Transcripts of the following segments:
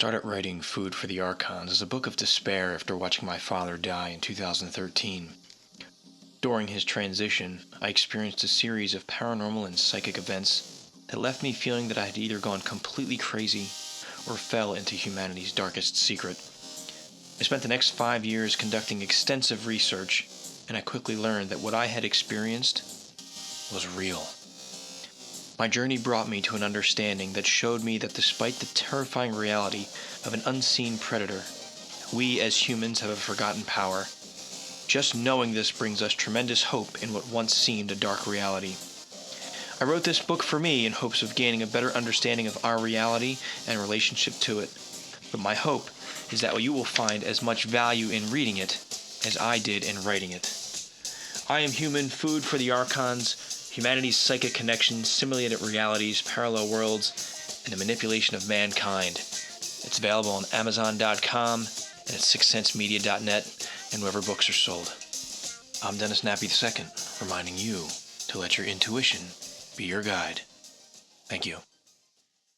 started writing Food for the Archons as a book of despair after watching my father die in 2013. During his transition, I experienced a series of paranormal and psychic events that left me feeling that I had either gone completely crazy or fell into humanity's darkest secret. I spent the next 5 years conducting extensive research, and I quickly learned that what I had experienced was real. My journey brought me to an understanding that showed me that despite the terrifying reality of an unseen predator, we as humans have a forgotten power. Just knowing this brings us tremendous hope in what once seemed a dark reality. I wrote this book for me in hopes of gaining a better understanding of our reality and relationship to it. But my hope is that you will find as much value in reading it as I did in writing it. I Am Human, Food for the Archons, humanity's psychic connections, simulated realities, parallel worlds, and the manipulation of mankind. It's available on Amazon.com and at sixthsensemedia.net and wherever books are sold. I'm Dennis Nappy II, reminding you to let your intuition be your guide. Thank you.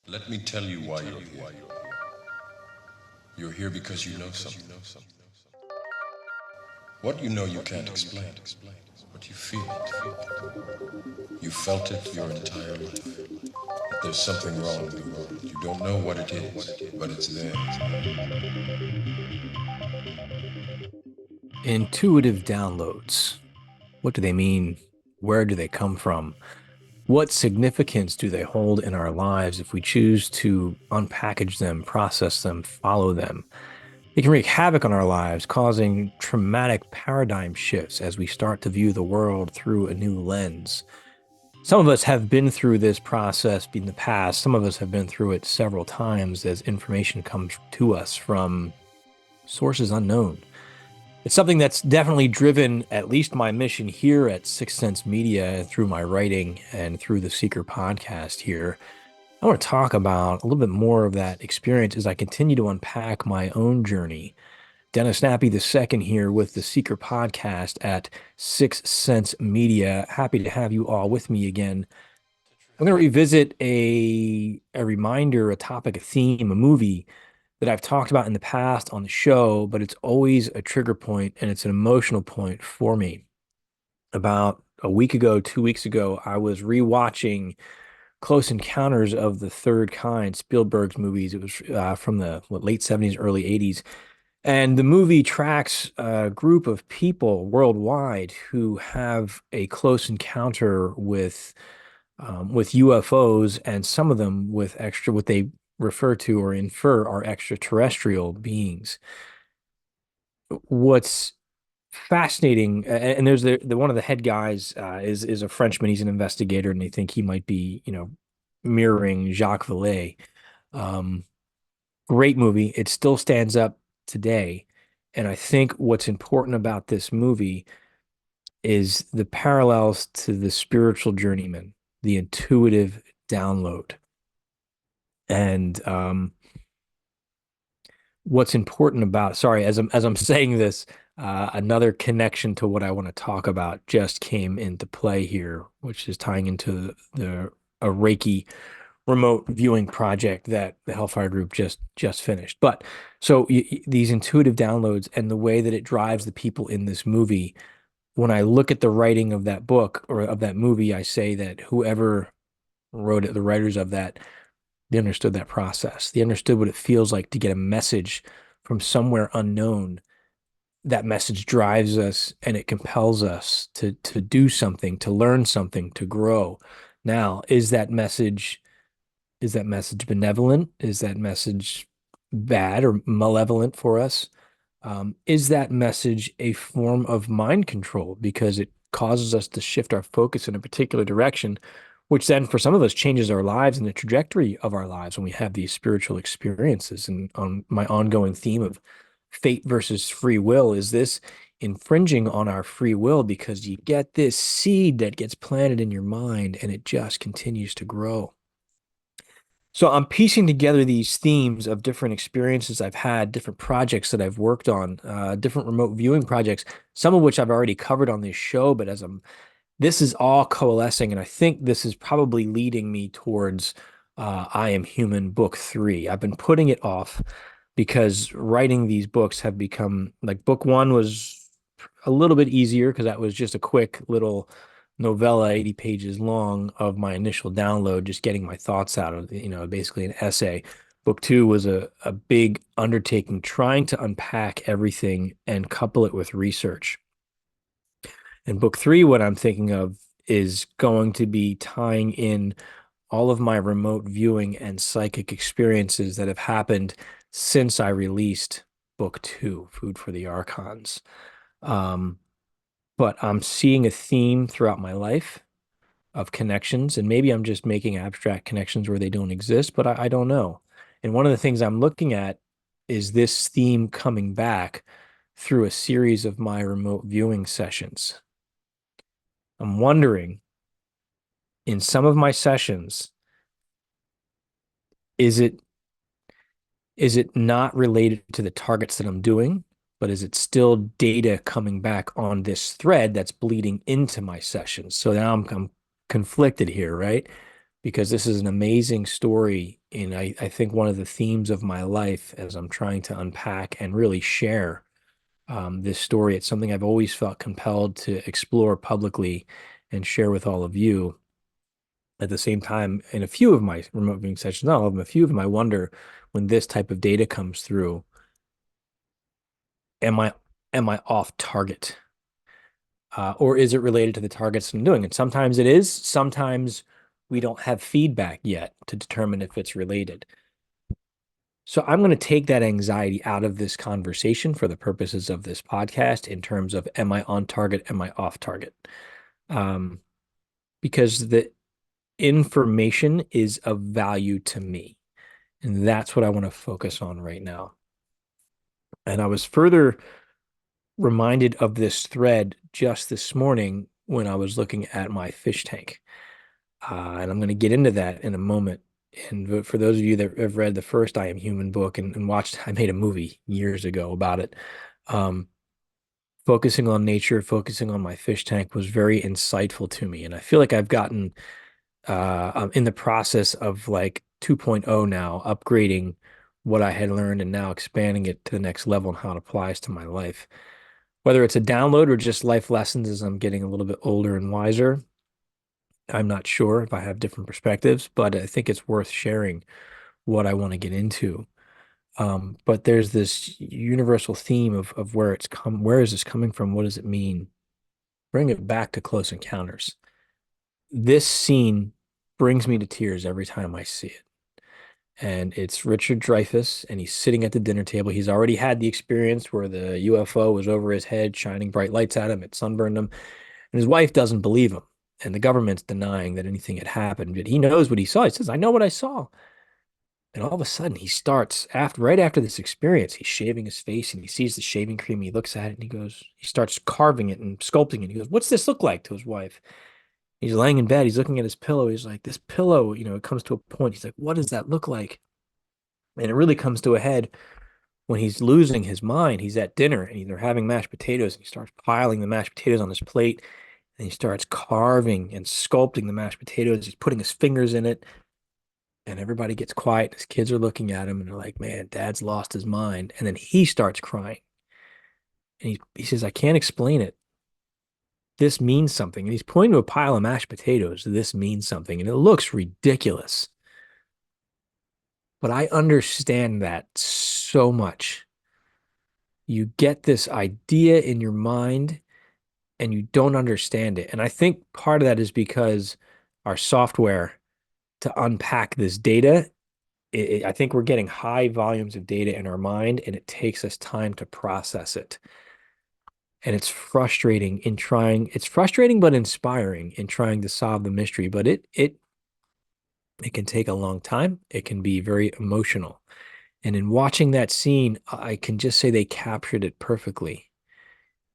Let me tell you why you're here. You're here because you know something. What you know you can't explain, but you feel it. You felt it your entire life. That there's something wrong in the world. You don't know what it is, but it's there. Intuitive downloads. What do they mean? Where do they come from? What significance do they hold in our lives if we choose to unpackage them, process them, follow them? They can wreak havoc on our lives, causing traumatic paradigm shifts as we start to view the world through a new lens. Some of us have been through this process in the past. Some of us have been through it several times as information comes to us from sources unknown. It's something that's definitely driven at least my mission here at Sixth Sense Media through my writing and through the Seeker podcast here. I want to talk about a little bit more of that experience as I continue to unpack my own journey. Dennis Nappy II here with the Seeker podcast at Sixth Sense Media. Happy to have you all with me again. I'm going to revisit a reminder, a topic, a theme, a movie that I've talked about in the past on the show, but it's always a trigger point and it's an emotional point for me. About a week ago, 2 weeks ago, I was rewatching Close Encounters of the Third Kind, Spielberg's movies. It was from the late 70s, early 80s. And the movie tracks a group of people worldwide who have a close encounter with UFOs, and some of them with what they refer to or infer are extraterrestrial beings. What's fascinating, and there's the one of the head guys is a Frenchman. He's an investigator, and they think he might be, mirroring Jacques Vallée. Great movie. It still stands up today. And I think what's important about this movie is the parallels to the spiritual journeyman, the intuitive download. And what's important about, sorry, as I'm saying this, another connection to what I want to talk about just came into play here, which is tying into a Reiki remote viewing project that the Hellfire Group just finished. But so these intuitive downloads and the way that it drives the people in this movie, when I look at the writing of that book or of that movie, I say that whoever wrote it, the writers of that, they understood that process. They understood what it feels like to get a message from somewhere unknown. That message drives us and it compels us to do something, to learn something, to grow. Now, is that message benevolent? Is that message bad or malevolent for us? Is that message a form of mind control because it causes us to shift our focus in a particular direction, which then for some of us changes our lives and the trajectory of our lives when we have these spiritual experiences? And on my ongoing theme of fate versus free will, is this infringing on our free will because you get this seed that gets planted in your mind and it just continues to grow? So I'm piecing together these themes of different experiences I've had, different projects that I've worked on, different remote viewing projects, some of which I've already covered on this show, but this is all coalescing, and I think this is probably leading me towards I Am Human, book 3. I've been putting it off because writing these books have become like book 1 was a little bit easier because that was just a quick little novella, 80 pages long of my initial download, just getting my thoughts out of, basically an essay. Book 2 was a big undertaking, trying to unpack everything and couple it with research. And book 3, what I'm thinking of is going to be tying in all of my remote viewing and psychic experiences that have happened since I released book 2, Food for the Archons. Um, but I'm seeing a theme throughout my life of connections, and maybe I'm just making abstract connections where they don't exist, but I don't know. And one of the things I'm looking at is this theme coming back through a series of my remote viewing sessions. I'm wondering, in some of my sessions, is it is it not related to the targets that I'm doing, but is it still data coming back on this thread that's bleeding into my sessions? So now I'm conflicted here, right? Because this is an amazing story. And I think one of the themes of my life as I'm trying to unpack and really share this story, it's something I've always felt compelled to explore publicly and share with all of you. At the same time, in a few of my remote viewing sessions, not all of them, a few of them, I wonder when this type of data comes through, am I off target? Or is it related to the targets I'm doing? And sometimes it is, sometimes we don't have feedback yet to determine if it's related. So I'm going to take that anxiety out of this conversation for the purposes of this podcast in terms of, am I on target? Am I off target? Because the information is of value to me. And that's what I want to focus on right now. And I was further reminded of this thread just this morning when I was looking at my fish tank. And I'm going to get into that in a moment. And for those of you that have read the first I Am Human book and watched, I made a movie years ago about it. Focusing on nature, focusing on my fish tank was very insightful to me. And I feel like I've gotten I'm in the process of like 2.0 now, upgrading what I had learned and now expanding it to the next level and how it applies to my life. Whether it's a download or just life lessons as I'm getting a little bit older and wiser, I'm not sure if I have different perspectives, but I think it's worth sharing what I want to get into. But there's this universal theme of where is this coming from? What does it mean? Bring it back to Close Encounters. This scene brings me to tears every time I see it. And it's Richard Dreyfuss, and he's sitting at the dinner table. He's already had the experience where the UFO was over his head, shining bright lights at him. It sunburned him. And his wife doesn't believe him. And the government's denying that anything had happened. But he knows what he saw. He says, I know what I saw. And all of a sudden, he starts, right after this experience, he's shaving his face and he sees the shaving cream. He looks at it and he starts carving it and sculpting it. He goes, what's this look like, to his wife? He's laying in bed. He's looking at his pillow. He's like, this pillow, it comes to a point. He's like, what does that look like? And it really comes to a head when he's losing his mind. He's at dinner and they're having mashed potatoes, and he starts piling the mashed potatoes on his plate, and he starts carving and sculpting the mashed potatoes. He's putting his fingers in it, and everybody gets quiet. His kids are looking at him and they're like, man, Dad's lost his mind. And then he starts crying. And he says, I can't explain it. This means something. And he's pointing to a pile of mashed potatoes. This means something. And it looks ridiculous. But I understand that so much. You get this idea in your mind and you don't understand it. And I think part of that is because our software to unpack this data, I think we're getting high volumes of data in our mind, and it takes us time to process it. And it's frustrating it's frustrating but inspiring in trying to solve the mystery, but it can take a long time. It can be very emotional. And in watching that scene, I can just say they captured it perfectly.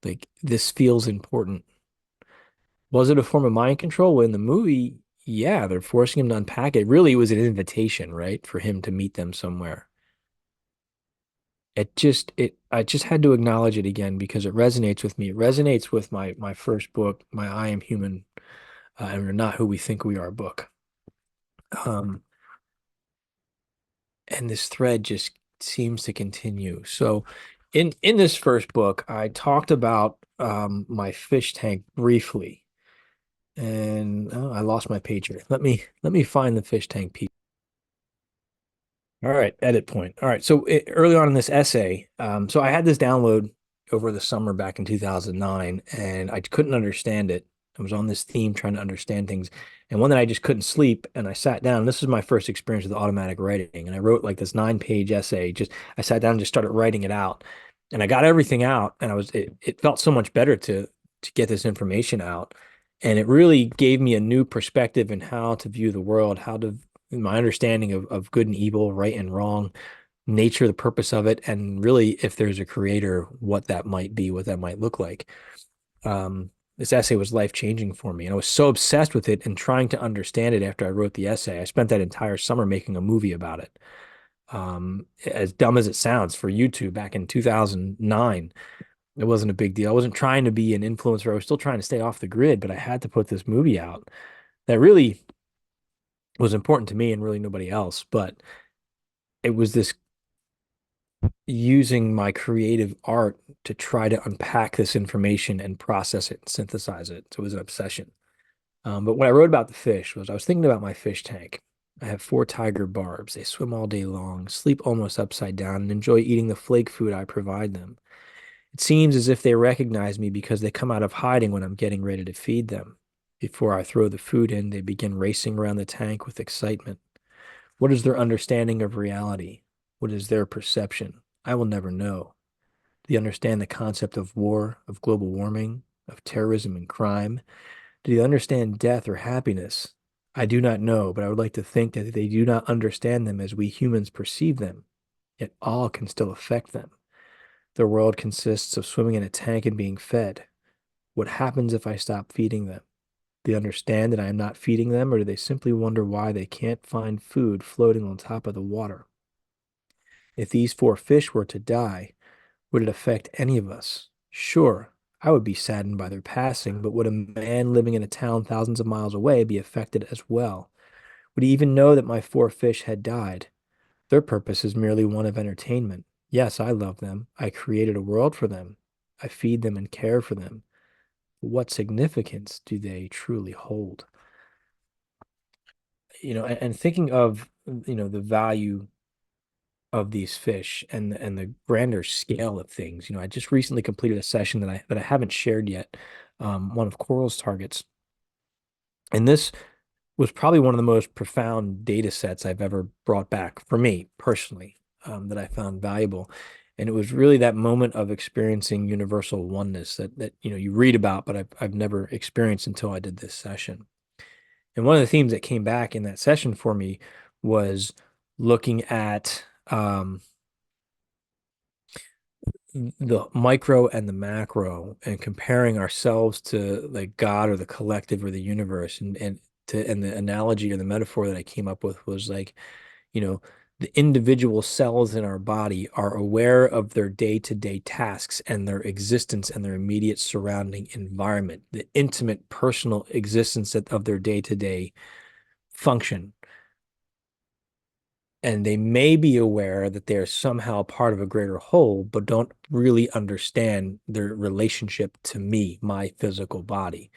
Like, this feels important. Was it a form of mind control? Well, in the movie, yeah, they're forcing him to unpack it. Really, it was an invitation, right, for him to meet them somewhere. I just had to acknowledge it again because it resonates with me. It resonates with my first book, my I Am Human, and We're Not Who We Think We Are book. Um, and this thread just seems to continue. So in this first book, I talked about my fish tank briefly, and oh, I lost my pager. Let me find the fish tank piece. All right, edit point. All right, so early on in this essay, so I had this download over the summer back in 2009, and I couldn't understand it. I was on this theme trying to understand things, and one that I just couldn't sleep, and I sat down. This was my first experience with automatic writing, and I wrote like this 9-page essay. Just I sat down and just started writing it out, and I got everything out, and it felt so much better to get this information out, and it really gave me a new perspective in how to view the world, how to my understanding of good and evil, right and wrong, nature, the purpose of it, and really, if there's a creator, what that might be, what that might look like. This essay was life-changing for me, and I was so obsessed with it and trying to understand it after I wrote the essay. I spent that entire summer making a movie about it. As dumb as it sounds for YouTube back in 2009, it wasn't a big deal. I wasn't trying to be an influencer. I was still trying to stay off the grid, but I had to put this movie out that really was important to me and really nobody else. But it was this using my creative art to try to unpack this information and process it and synthesize it. So it was an obsession. But when I wrote about the fish was I was thinking about my fish tank. I have 4 tiger barbs. They swim all day long, sleep almost upside down, and enjoy eating the flake food I provide them. It seems as if they recognize me because they come out of hiding when I'm getting ready to feed them. Before I throw the food in, they begin racing around the tank with excitement. What is their understanding of reality? What is their perception? I will never know. Do they understand the concept of war, of global warming, of terrorism and crime? Do they understand death or happiness? I do not know, but I would like to think that they do not understand them as we humans perceive them, yet all can still affect them. Their world consists of swimming in a tank and being fed. What happens if I stop feeding them? Do they understand that I am not feeding them, or do they simply wonder why they can't find food floating on top of the water? If these 4 fish were to die, would it affect any of us? Sure, I would be saddened by their passing, but would a man living in a town thousands of miles away be affected as well? Would he even know that my 4 fish had died? Their purpose is merely one of entertainment. Yes, I love them. I created a world for them. I feed them and care for them. But what significance do they truly hold? And thinking of, the value of these fish and the grander scale of things. I just recently completed a session that I haven't shared yet, one of Coral's targets. And this was probably one of the most profound data sets I've ever brought back for me personally, that I found valuable. And it was really that moment of experiencing universal oneness that you read about, but I've never experienced until I did this session. And one of the themes that came back in that session for me was looking at the micro and the macro and comparing ourselves to like God or the collective or the universe. And the analogy or the metaphor that I came up with was like, the individual cells in our body are aware of their day-to-day tasks and their existence and their immediate surrounding environment, the intimate personal existence of their day-to-day function. And they may be aware that they're somehow part of a greater whole, but don't really understand their relationship to me, my physical body.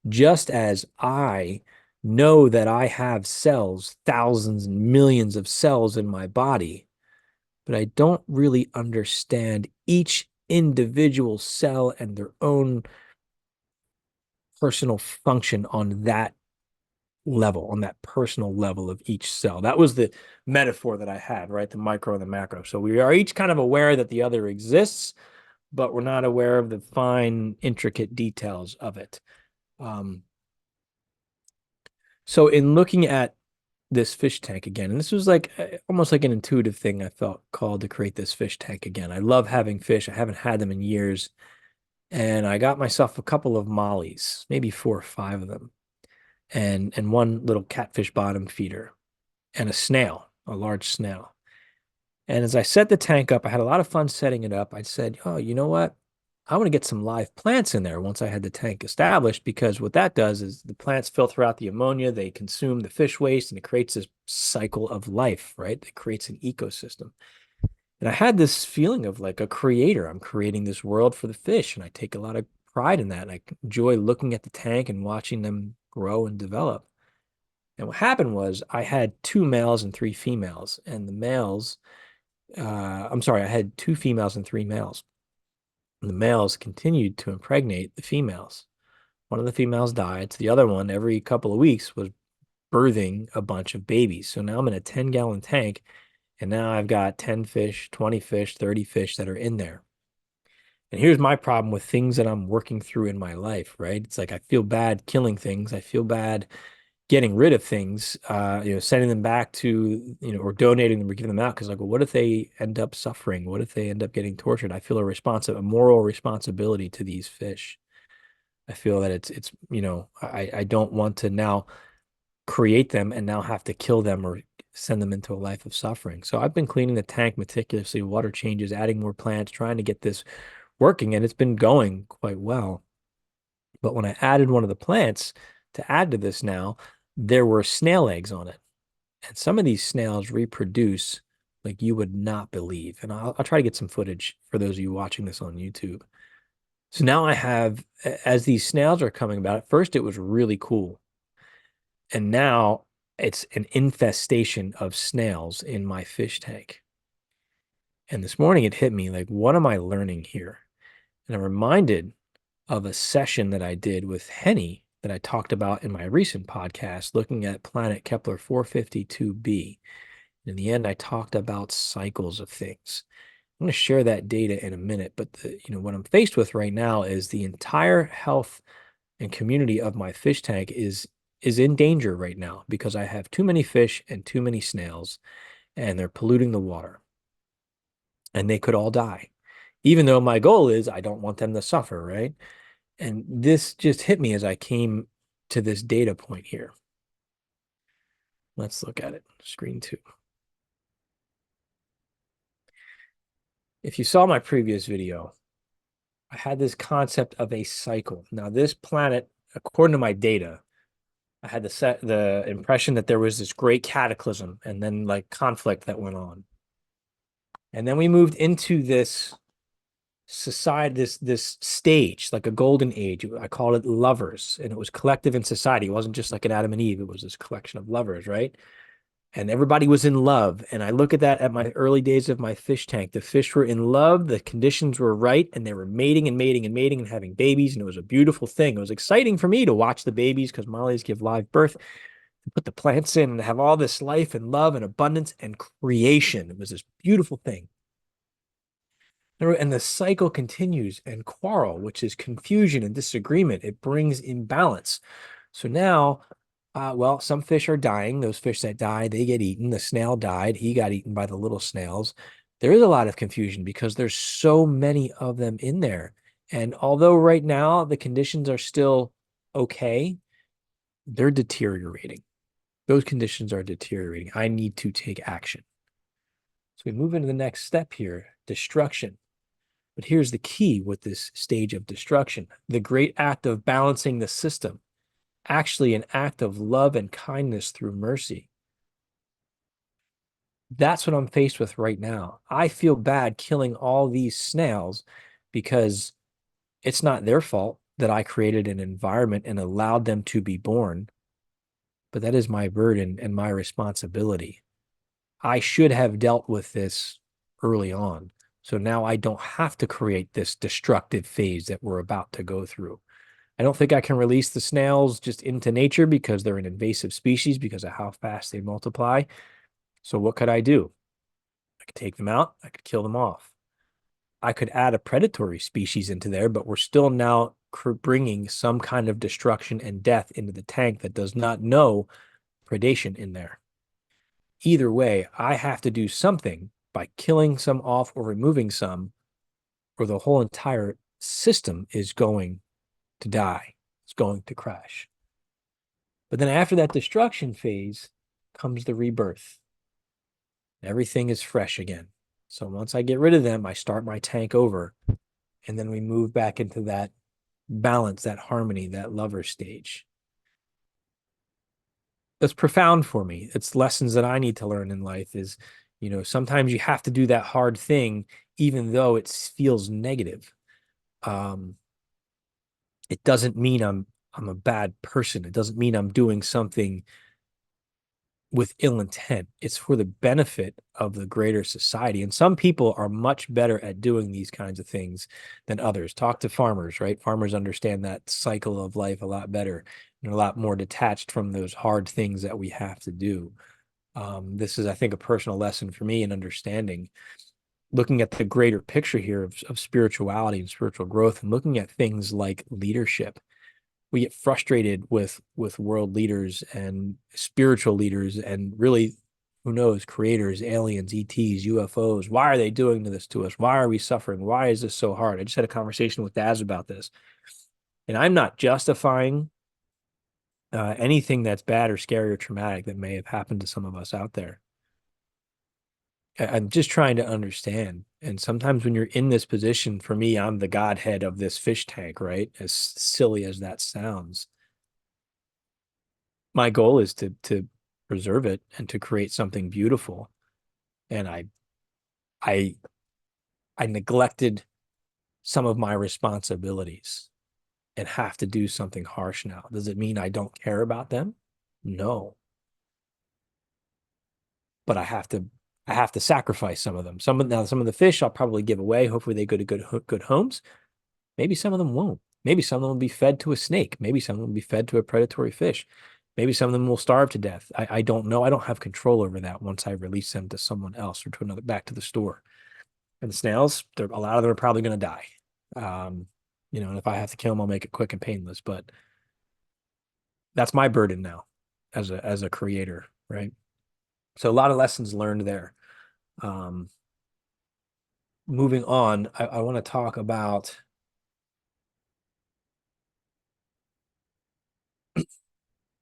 Just as I know that I have cells, thousands and millions of cells in my body, but I don't really understand each individual cell and their own personal function on that level, on that personal level of each cell. That was the metaphor that I had, right? The micro and the macro. So we are each kind of aware that the other exists, but we're not aware of the fine, intricate details of it. So in looking at this fish tank again, and this was like almost like an intuitive thing I felt called to create this fish tank again. I love having fish. I haven't had them in years. And I got myself a couple of mollies, maybe 4 or 5 of them, and one little catfish bottom feeder and a snail, a large snail. And as I set the tank up, I had a lot of fun setting it up. I said, oh, you know what? I want to get some live plants in there once I had the tank established, because what that does is the plants filter out the ammonia, they consume the fish waste, and it creates this cycle of life, right? It creates an ecosystem. And I had this feeling of like a creator. I'm creating this world for the fish, and I take a lot of pride in that. And I enjoy looking at the tank and watching them grow and develop. And what happened was I had two males and three females, and the males, I'm sorry, I had two females and three males. And the males continued to impregnate the females. One of the females died. So the other one, every couple of weeks, was birthing a bunch of babies. So now I'm in a 10-gallon tank, and now I've got 10 fish, 20 fish, 30 fish that are in there. And here's my problem with things that I'm working through in my life, right? It's like I feel bad killing things. I feel bad getting rid of things, sending them back to, or donating them or giving them out. Because like, well, what if they end up suffering? What if they end up getting tortured? I feel a moral responsibility to these fish. I feel that I don't want to now create them and now have to kill them or send them into a life of suffering. So I've been cleaning the tank meticulously, water changes, adding more plants, trying to get this working, and it's been going quite well. But when I added one of the plants to add to this now, there were snail eggs on it. And some of these snails reproduce like you would not believe. And I'll try to get some footage for those of you watching this on YouTube. So now I have, as these snails are coming about, at first it was really cool. And now it's an infestation of snails in my fish tank. And this morning it hit me like, what am I learning here? And I'm reminded of a session that I did with Henny that I talked about in my recent podcast, looking at planet Kepler 452b. In the end, I talked about cycles of things. I'm going to share that data in a minute, but what I'm faced with right now is the entire health and community of my fish tank is in danger right now because I have too many fish and too many snails, and they're polluting the water. And they could all die, even though my goal is I don't want them to suffer, right? And this just hit me as I came to this data point here. Let's look at it. Screen 2. If you saw my previous video, I had this concept of a cycle. Now, this planet, according to my data, I had the impression that there was this great cataclysm and then like conflict that went on. And then we moved into this society, this stage, like a golden age. I called it lovers, and it was collective in society. It wasn't just like an Adam and Eve. It was this collection of lovers, right? And everybody was in love. And I look at that at my early days of my fish tank. The fish were in love, the conditions were right, and they were mating and mating and mating and having babies. And it was a beautiful thing. It was exciting for me to watch the babies because Mollies give live birth, and put the plants in and have all this life and love and abundance and creation. It was this beautiful thing. And the cycle continues, and quarrel, which is confusion and disagreement, it brings imbalance. So now, well, some fish are dying. Those fish that die, they get eaten. The snail died. He got eaten by the little snails. There is a lot of confusion because there's so many of them in there. And although right now the conditions are still okay, they're deteriorating. Those conditions are deteriorating. I need to take action. So we move into the next step here, destruction. But here's the key with this stage of destruction: the great act of balancing the system, actually an act of love and kindness through mercy. That's what I'm faced with right now. I feel bad killing all these snails because it's not their fault that I created an environment and allowed them to be born, but that is my burden and my responsibility. I should have dealt with this early on. So now I don't have to create this destructive phase that we're about to go through. I don't think I can release the snails just into nature because they're an invasive species because of how fast they multiply. So what could I do? I could take them out. I could kill them off. I could add a predatory species into there, but we're still now bringing some kind of destruction and death into the tank that does not know predation in there. Either way, I have to do something by killing some off or removing some, or the whole entire system is going to die. It's going to crash. But then after that destruction phase comes the rebirth. Everything is fresh again. So once I get rid of them, I start my tank over, And then we move back into that balance, that harmony, that lover stage. That's profound for me. It's lessons that I need to learn in life is, sometimes you have to do that hard thing, even though it feels negative. It doesn't mean I'm a bad person. It doesn't mean I'm doing something with ill intent. It's for the benefit of the greater society. And some people are much better at doing these kinds of things than others. Talk to farmers, right? Farmers understand that cycle of life a lot better and a lot more detached from those hard things that we have to do. This is, I think, a personal lesson for me in understanding, looking at the greater picture here of spirituality and spiritual growth, and looking at things like leadership. We get frustrated with world leaders and spiritual leaders and really, who knows, creators, aliens, ETs, UFOs. Why are they doing this to us? Why are we suffering? Why is this so hard? I just had a conversation with Daz about this, and I'm not justifying anything that's bad or scary or traumatic that may have happened to some of us out there. I'm just trying to understand. And sometimes when you're in this position, for me, I'm the godhead of this fish tank, right? As silly as that sounds. My goal is to preserve it and to create something beautiful. And I neglected some of my responsibilities and have to do something harsh now. Does it mean I don't care about them? No. But I have to sacrifice some of them. Some of the fish I'll probably give away. Hopefully they go to good homes. Maybe some of them won't. Maybe some of them will be fed to a snake. Maybe some of them will be fed to a predatory fish. Maybe some of them will starve to death. I don't know. I don't have control over that once I release them to someone else or to another, back to the store. And the snails, a lot of them are probably going to die. And if I have to kill them, I'll make it quick and painless. But that's my burden now as a creator, right? So a lot of lessons learned there. Moving on, I want to talk about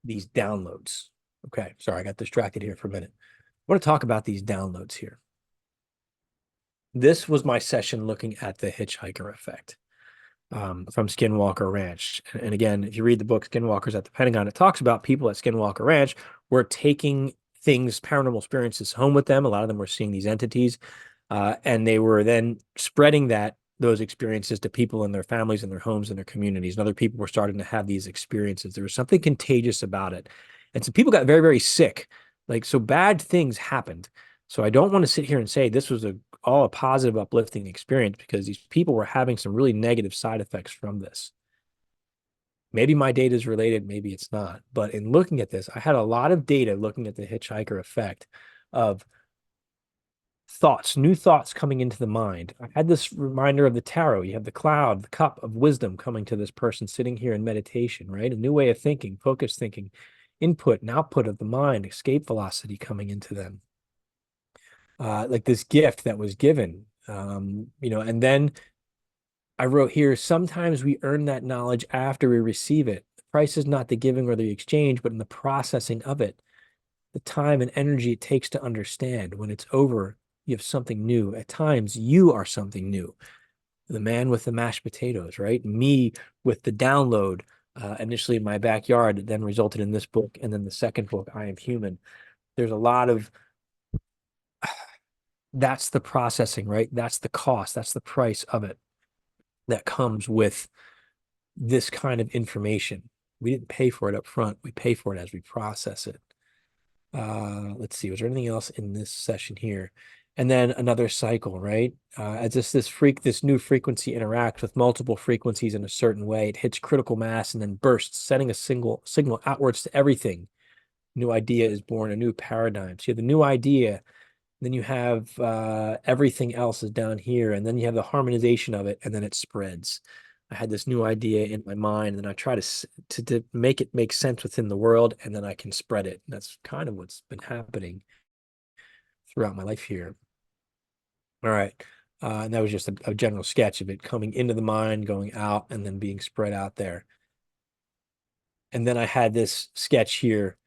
these downloads. Okay, sorry, I got distracted here for a minute. I want to talk about these downloads here. This was my session looking at the hitchhiker effect from Skinwalker Ranch. And again, if you read the book Skinwalkers at the Pentagon, it talks about people at Skinwalker Ranch were taking things, paranormal experiences home with them. A lot of them were seeing these entities, and they were then spreading those experiences to people in their families and their homes and their communities. And other people were starting to have these experiences. There was something contagious about it. And so people got very, very sick. So bad things happened. So I don't want to sit here and say this was all a positive, uplifting experience, because these people were having some really negative side effects from this. Maybe my data is related, maybe it's not. But in looking at this, I had a lot of data looking at the hitchhiker effect of thoughts, new thoughts coming into the mind. I had this reminder of the tarot. You have the cloud, the cup of wisdom coming to this person sitting here in meditation, right? A new way of thinking, focused thinking, input and output of the mind, escape velocity coming into them. Like this gift that was given, and then I wrote here, sometimes we earn that knowledge after we receive it. The price is not the giving or the exchange, but in the processing of it, the time and energy it takes to understand. When it's over, you have something new. At times, you are something new. The man with the mashed potatoes, right? Me with the download, initially in my backyard, that then resulted in this book. And then the second book, I Am Human. There's a lot of, that's the processing, right? That's the cost. That's the price of it that comes with this kind of information. We didn't pay for it up front. We pay for it as we process it. Let's see, was there anything else in this session here? And then another cycle, right? As this new frequency interacts with multiple frequencies in a certain way, it hits critical mass and then bursts, sending a single signal outwards to everything. New idea is born, a new paradigm. So you have the new idea, then you have everything else is down here, and then you have the harmonization of it, and then it spreads. I had this new idea in my mind, and I try to make it make sense within the world, and then I can spread it. And that's kind of what's been happening throughout my life here. All right. And that was just a general sketch of it coming into the mind, going out, and then being spread out there. And then I had this sketch here,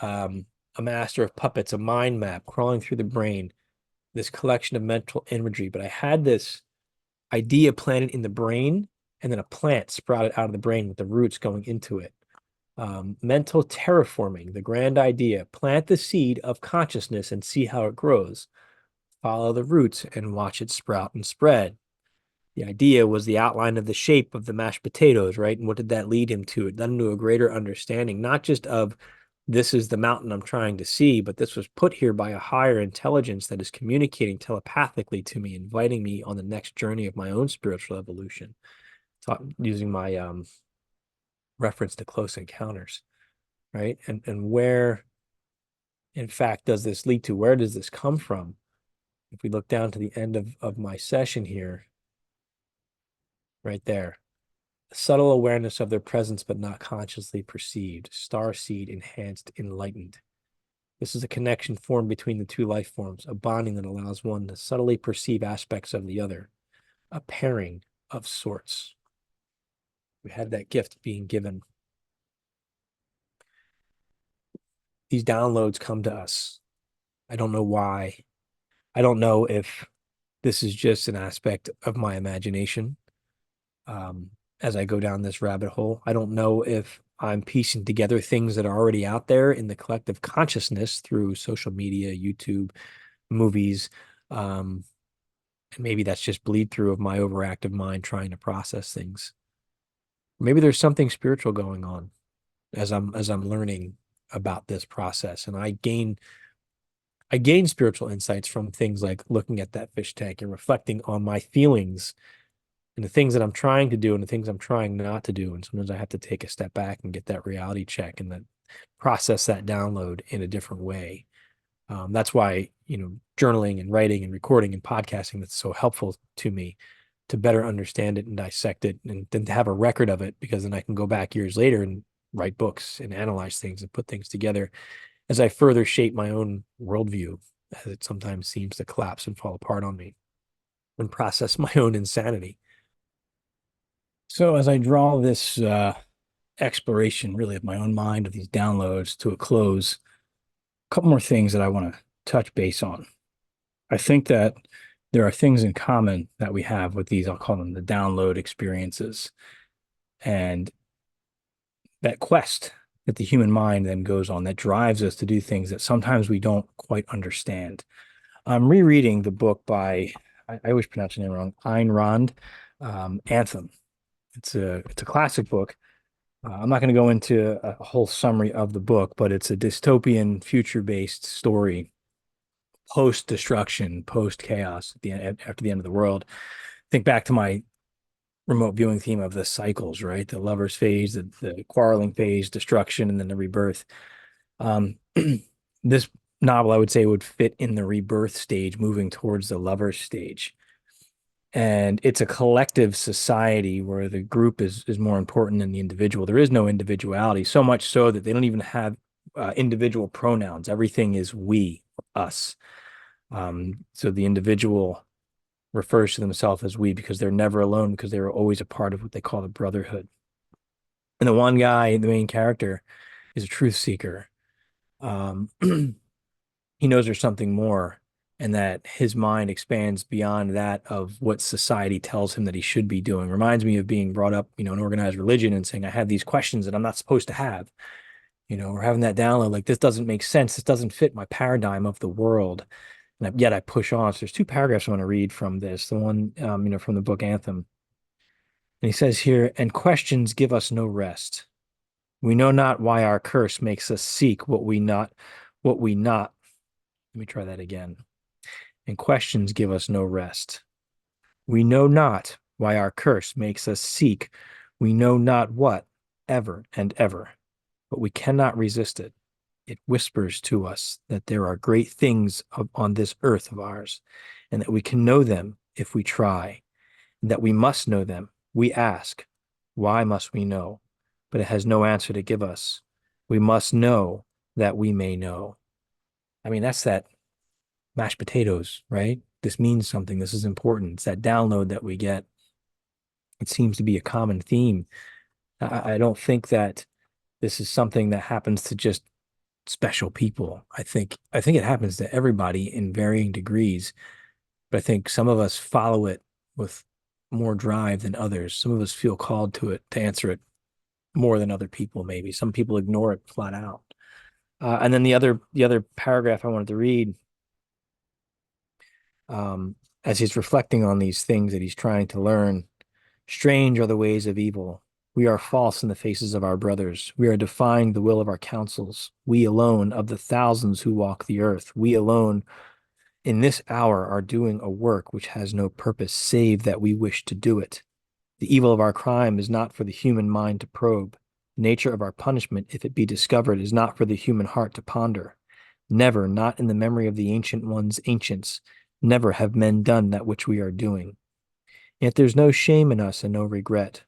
a master of puppets, a mind map crawling through the brain, this collection of mental imagery. But I had this idea planted in the brain, and then a plant sprouted out of the brain with the roots going into it. Mental terraforming, the grand idea: plant the seed of consciousness and see how it grows. Follow the roots and watch it sprout and spread. The idea was the outline of the shape of the mashed potatoes, right? And what did that lead him to? It led him to a greater understanding, not just of this is the mountain I'm trying to see, but this was put here by a higher intelligence that is communicating telepathically to me, inviting me on the next journey of my own spiritual evolution. Using my reference to Close Encounters, right? And where, in fact, does this lead to? Where does this come from? If we look down to the end of my session here, right there, subtle awareness of their presence but not consciously perceived, star seed enhanced, enlightened. This is a connection formed between the two life forms, a bonding that allows one to subtly perceive aspects of the other, a pairing of sorts. We had that gift being given. These downloads come to us. I don't know why. I don't know if this is just an aspect of my imagination as I go down this rabbit hole. I don't know if I'm piecing together things that are already out there in the collective consciousness through social media, YouTube, movies. And maybe that's just bleed through of my overactive mind trying to process things. Maybe there's something spiritual going on as I'm learning about this process. And I gain spiritual insights from things like looking at that fish tank and reflecting on my feelings and the things that I'm trying to do and the things I'm trying not to do. And sometimes I have to take a step back and get that reality check and then process that download in a different way. That's why, journaling and writing and recording and podcasting, that's so helpful to me to better understand it and dissect it, and then to have a record of it, because then I can go back years later and write books and analyze things and put things together as I further shape my own worldview, as it sometimes seems to collapse and fall apart on me, and process my own insanity. So as I draw this exploration really of my own mind, of these downloads, to a close, a couple more things that I want to touch base on. I think that there are things in common that we have with these, I'll call them the download experiences, and that quest that the human mind then goes on that drives us to do things that sometimes we don't quite understand. I'm rereading the book by, I always pronounce the name wrong, Ayn Rand, Anthem. It's a classic book. I'm not going to go into a whole summary of the book, but it's a dystopian, future-based story, post-destruction, post-chaos after the end of the world. Think back to my remote viewing theme of the cycles, right? The lover's phase, the quarreling phase, destruction, and then the rebirth. This novel, I would say, would fit in the rebirth stage, moving towards the lover's stage. And it's a collective society where the group is more important than the individual. There is no individuality, so much so that they don't even have individual pronouns. Everything is we, us. So the individual refers to themselves as we because they're never alone, because they were always a part of what they call the brotherhood. And the one guy, the main character, is a truth seeker. He knows there's something more, and that his mind expands beyond that of what society tells him that he should be doing. Reminds me of being brought up, in organized religion and saying, I have these questions that I'm not supposed to have, or having that download, like, this doesn't make sense. This doesn't fit my paradigm of the world. And yet I push on. So there's two paragraphs I want to read from this. The one, from the book Anthem. And he says here, and questions give us no rest. We know not why our curse makes us seek what we not. Let me try that again. And questions give us no rest. We know not why our curse makes us seek. We know not what, ever and ever, but we cannot resist it. It whispers to us that there are great things on this earth of ours, and that we can know them if we try, and that we must know them. We ask, why must we know? But it has no answer to give us. We must know that we may know. I mean, that's that mashed potatoes, right? This means something. This is important. It's that download that we get. It seems to be a common theme. I don't think that this is something that happens to just special people. I think it happens to everybody in varying degrees, but I think some of us follow it with more drive than others. Some of us feel called to it, to answer it more than other people, maybe. Some people ignore it flat out. And then the other paragraph I wanted to read, as he's reflecting on these things that he's trying to learn. Strange are the ways of evil. We are false in the faces of our brothers. We are defying the will of our councils. We alone, of the thousands who walk the earth, we alone in this hour are doing a work which has no purpose save that we wish to do it. The evil of our crime is not for the human mind to probe. The nature of our punishment, if it be discovered, is not for the human heart to ponder. Never, not in the memory of the ancient ones, ancients, never have men done that which we are doing. Yet there's no shame in us and no regret.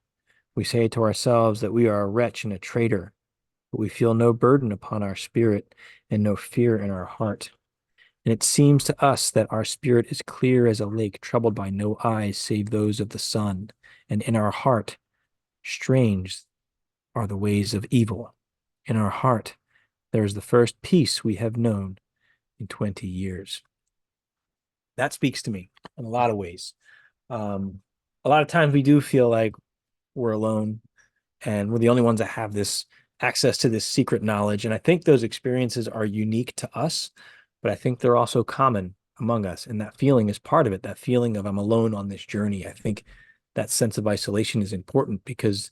We say to ourselves that we are a wretch and a traitor, but we feel no burden upon our spirit and no fear in our heart. And it seems to us that our spirit is clear as a lake, troubled by no eyes save those of the sun. And in our heart, strange are the ways of evil. In our heart, there is the first peace we have known in 20 years. That speaks to me in a lot of ways. A lot of times we do feel like we're alone and we're the only ones that have this access to this secret knowledge. And I think those experiences are unique to us, but I think they're also common among us. And that feeling is part of it, that feeling of I'm alone on this journey. I think that sense of isolation is important because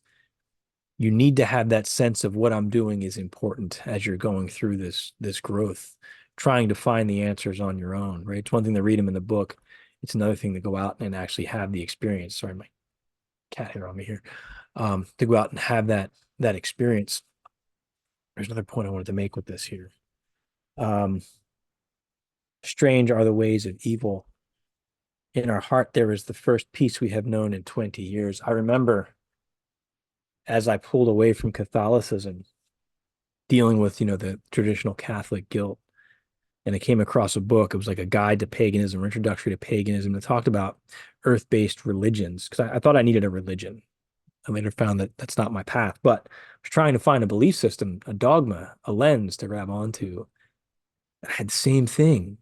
you need to have that sense of what I'm doing is important as you're going through this growth, trying to find the answers on your own, right? It's one thing to read them in the book. It's another thing to go out and actually have the experience. Sorry, my cat hair on me here. To go out and have that experience. There's another point I wanted to make with this here. Strange are the ways of evil. In our heart, there is the first peace we have known in 20 years. I remember as I pulled away from Catholicism, dealing with, the traditional Catholic guilt, and I came across a book. It was like a guide to paganism, introductory to paganism, that talked about earth-based religions, because I thought I needed a religion. I later found that that's not my path, but I was trying to find a belief system, a dogma, a lens to grab onto. I had the same thing.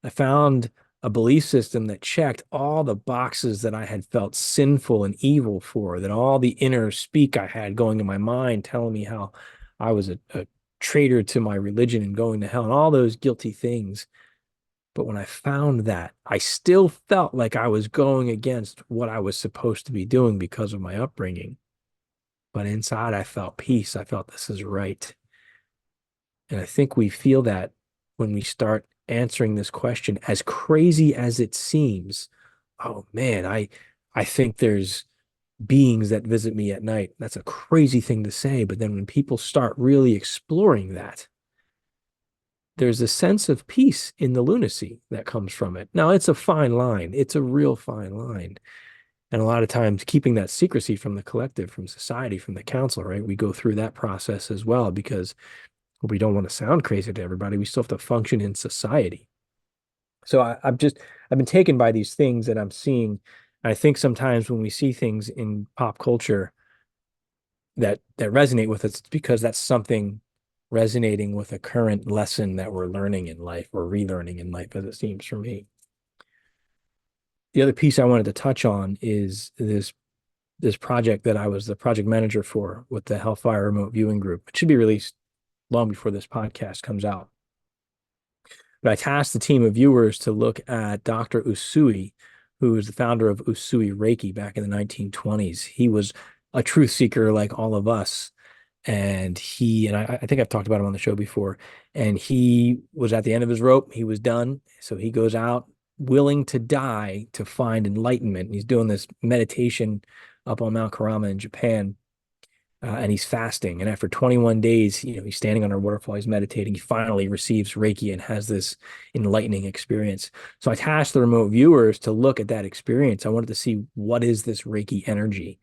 I found a belief system that checked all the boxes that I had felt sinful and evil for, that all the inner speak I had going in my mind telling me how I was a traitor to my religion and going to hell and all those guilty things. But when I found that, I still felt like I was going against what I was supposed to be doing because of my upbringing. But inside, I felt peace. I felt this is right. And I think we feel that when we start answering this question, as crazy as it seems. Oh man, I think there's beings that visit me at night. That's a crazy thing to say. But then when people start really exploring that, there's a sense of peace in the lunacy that comes from it. Now, it's a fine line. It's a real fine line. And a lot of times keeping that secrecy from the collective, from society, from the council, right? We go through that process as well because we don't want to sound crazy to everybody. We still have to function in society. So I've been taken by these things that I'm seeing. I think sometimes when we see things in pop culture that resonate with us, it's because that's something resonating with a current lesson that we're learning in life or relearning in life, as it seems for me. The other piece I wanted to touch on is this project that I was the project manager for with the Hellfire Remote Viewing Group. It should be released long before this podcast comes out. But I tasked the team of viewers to look at Dr. Usui, who is the founder of Usui Reiki back in the 1920s. He was a truth seeker like all of us. And I think I've talked about him on the show before, and he was at the end of his rope. He was done. So he goes out willing to die to find enlightenment. He's doing this meditation up on Mount Karama in Japan. And he's fasting. And after 21 days, he's standing under a waterfall, he's meditating. He finally receives Reiki and has this enlightening experience. So I tasked the remote viewers to look at that experience. I wanted to see, what is this Reiki energy?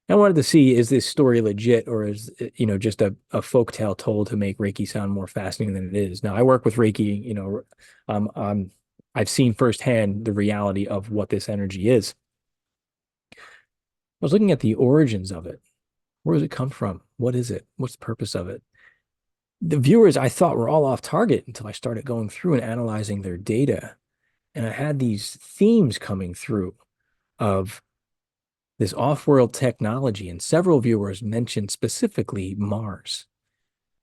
I wanted to see, is this story legit, or is it, just a folktale told to make Reiki sound more fascinating than it is? Now, I work with Reiki, I've seen firsthand the reality of what this energy is. I was looking at the origins of it. Where does it come from? What is it? What's the purpose of it? The viewers, I thought, were all off target until I started going through and analyzing their data. And I had these themes coming through of this off-world technology, and several viewers mentioned specifically Mars.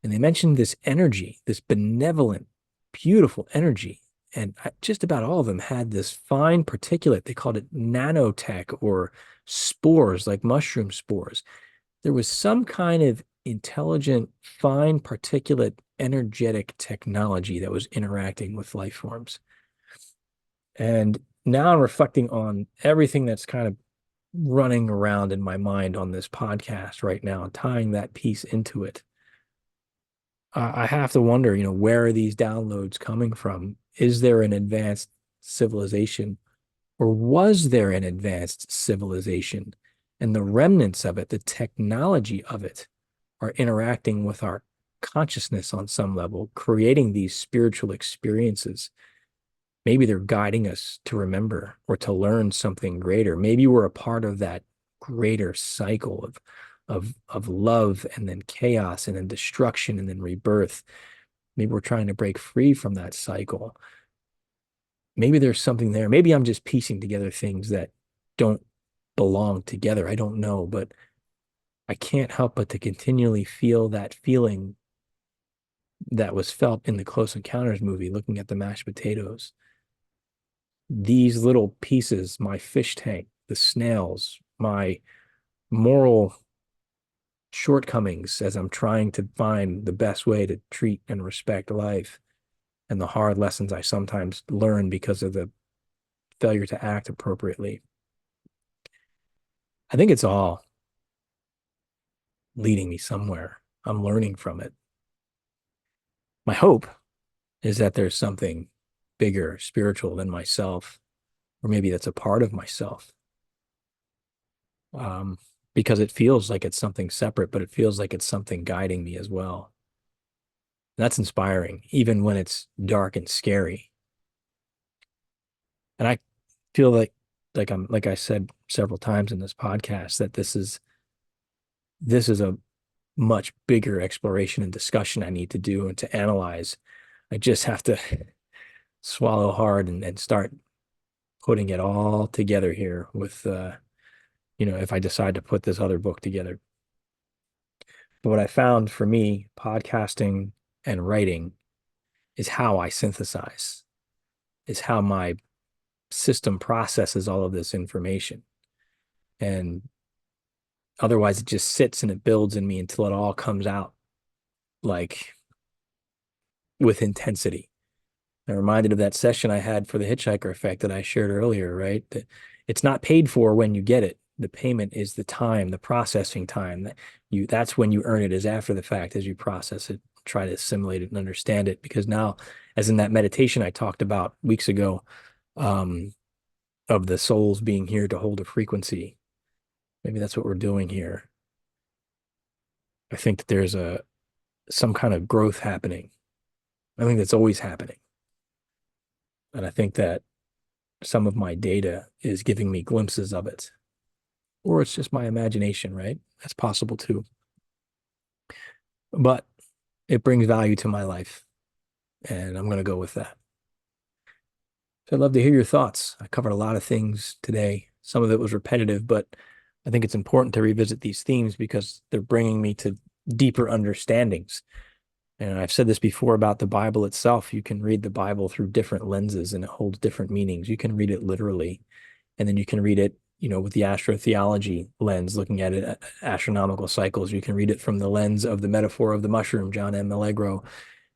And they mentioned this energy, this benevolent, beautiful energy. And just about all of them had this fine particulate. They called it nanotech or spores, like mushroom spores. There was some kind of intelligent, fine particulate, energetic technology that was interacting with life forms. And now I'm reflecting on everything that's kind of running around in my mind on this podcast right now, tying that piece into it. I have to wonder, where are these downloads coming from? Is there an advanced civilization, or was there an advanced civilization? And the remnants of it, the technology of it, are interacting with our consciousness on some level, creating these spiritual experiences. Maybe they're guiding us to remember or to learn something greater. Maybe we're a part of that greater cycle of love and then chaos and then destruction and then rebirth. Maybe we're trying to break free from that cycle. Maybe there's something there. Maybe I'm just piecing together things that don't belong together. I don't know, but I can't help but to continually feel that feeling that was felt in the Close Encounters movie, looking at the mashed potatoes. These little pieces, my fish tank, the snails, my moral shortcomings as I'm trying to find the best way to treat and respect life, and the hard lessons I sometimes learn because of the failure to act appropriately. I think it's all leading me somewhere. I'm learning from it. My hope is that there's something bigger, spiritual than myself, or maybe that's a part of myself. Because it feels like it's something separate, but it feels like it's something guiding me as well. And that's inspiring, even when it's dark and scary. And I feel like I said several times in this podcast, that this is a much bigger exploration and discussion I need to do and to analyze. I just have to swallow hard and start putting it all together here with, if I decide to put this other book together. But what I found for me, podcasting and writing, is how I synthesize, is how my system processes all of this information. And otherwise, it just sits and it builds in me until it all comes out like with intensity. I'm reminded of that session I had for the Hitchhiker Effect that I shared earlier, right? That it's not paid for when you get it. The payment is the time, the processing time. That's when you earn it, is after the fact, as you process it, try to assimilate it and understand it. Because now, as in that meditation I talked about weeks ago, of the souls being here to hold a frequency, maybe that's what we're doing here. I think that there's some kind of growth happening. I think that's always happening. And I think that some of my data is giving me glimpses of it. Or it's just my imagination, right? That's possible too. But it brings value to my life, and I'm going to go with that. So I'd love to hear your thoughts. I covered a lot of things today. Some of it was repetitive, but I think it's important to revisit these themes because they're bringing me to deeper understandings. And I've said this before about the Bible itself. You can read the Bible through different lenses and it holds different meanings. You can read it literally, and then you can read it, with the astrotheology lens, looking at it, astronomical cycles. You can read it from the lens of the metaphor of the mushroom, John M. Allegro,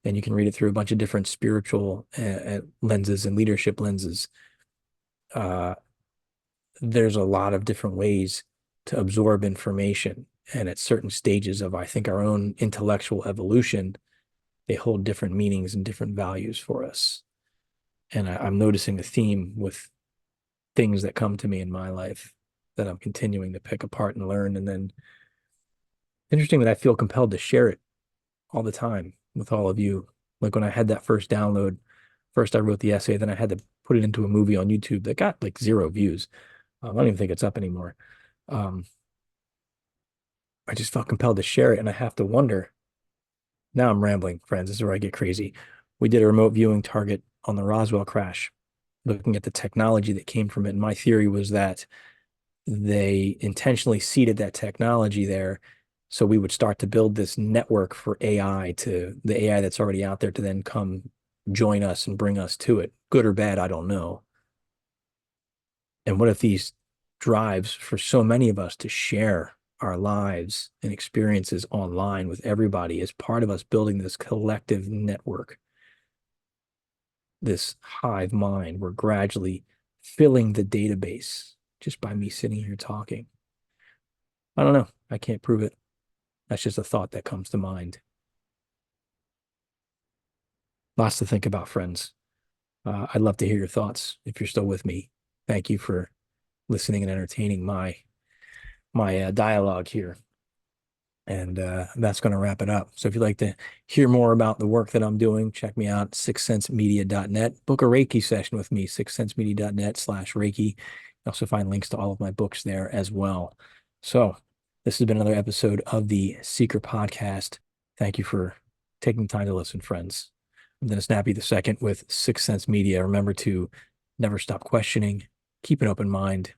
and you can read it through a bunch of different spiritual lenses and leadership lenses. There's a lot of different ways to absorb information. And at certain stages of, I think, our own intellectual evolution, they hold different meanings and different values for us. And I'm noticing a theme with things that come to me in my life that I'm continuing to pick apart and learn. And then interesting that I feel compelled to share it all the time with all of you. Like when I had that first download, first I wrote the essay, then I had to put it into a movie on YouTube that got like 0 views. I don't even think it's up anymore. I just felt compelled to share it, and I have to wonder. Now I'm rambling, friends. This is where I get crazy. We did a remote viewing target on the Roswell crash, looking at the technology that came from it. And my theory was that they intentionally seeded that technology there so we would start to build this network for AI, to the AI that's already out there, to then come join us and bring us to it. Good or bad, I don't know. And what if these drives for so many of us to share our lives and experiences online with everybody as part of us building this collective network, this hive mind? We're gradually filling the database just by me sitting here talking. I don't know. I can't prove it. That's just a thought that comes to mind. Lots to think about, friends. I'd love to hear your thoughts if you're still with me. Thank you for listening and entertaining my dialogue here. And that's going to wrap it up. So if you'd like to hear more about the work that I'm doing, check me out, sixthsensemedia.net. Book a Reiki session with me, sixthsensemedia.net/Reiki. You also find links to all of my books there as well. So this has been another episode of the Seeker Podcast. Thank you for taking the time to listen, friends. I'm Dennis Nappy II with Sixth Sense Media. Remember to never stop questioning, keep an open mind,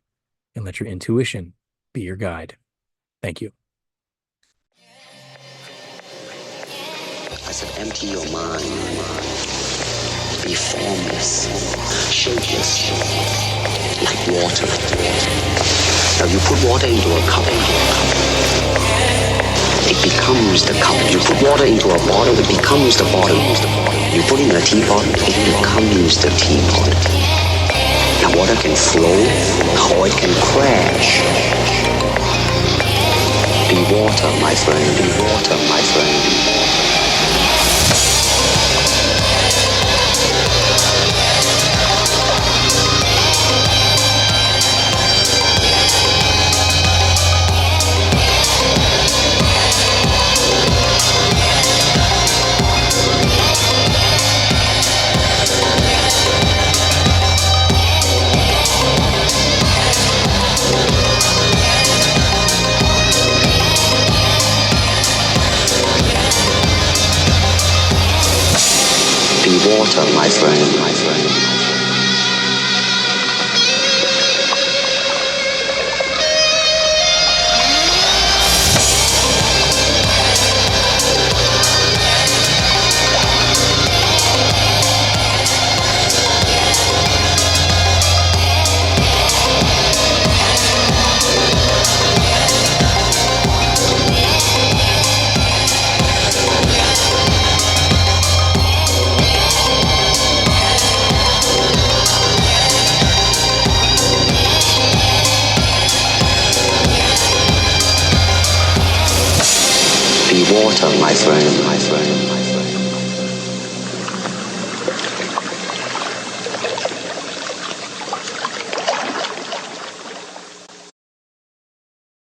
and let your intuition be your guide. Thank you. I said, empty your mind. Be formless, shapeless, like water. Now you put water into a cup, it becomes the cup. You put water into a bottle, it becomes the bottle. You put in a teapot, it becomes the teapot. Now water can flow, or it can crash. Be water, my friend, be water, my friend. Be water, my friend, my friend. Be water, my friend, my friend.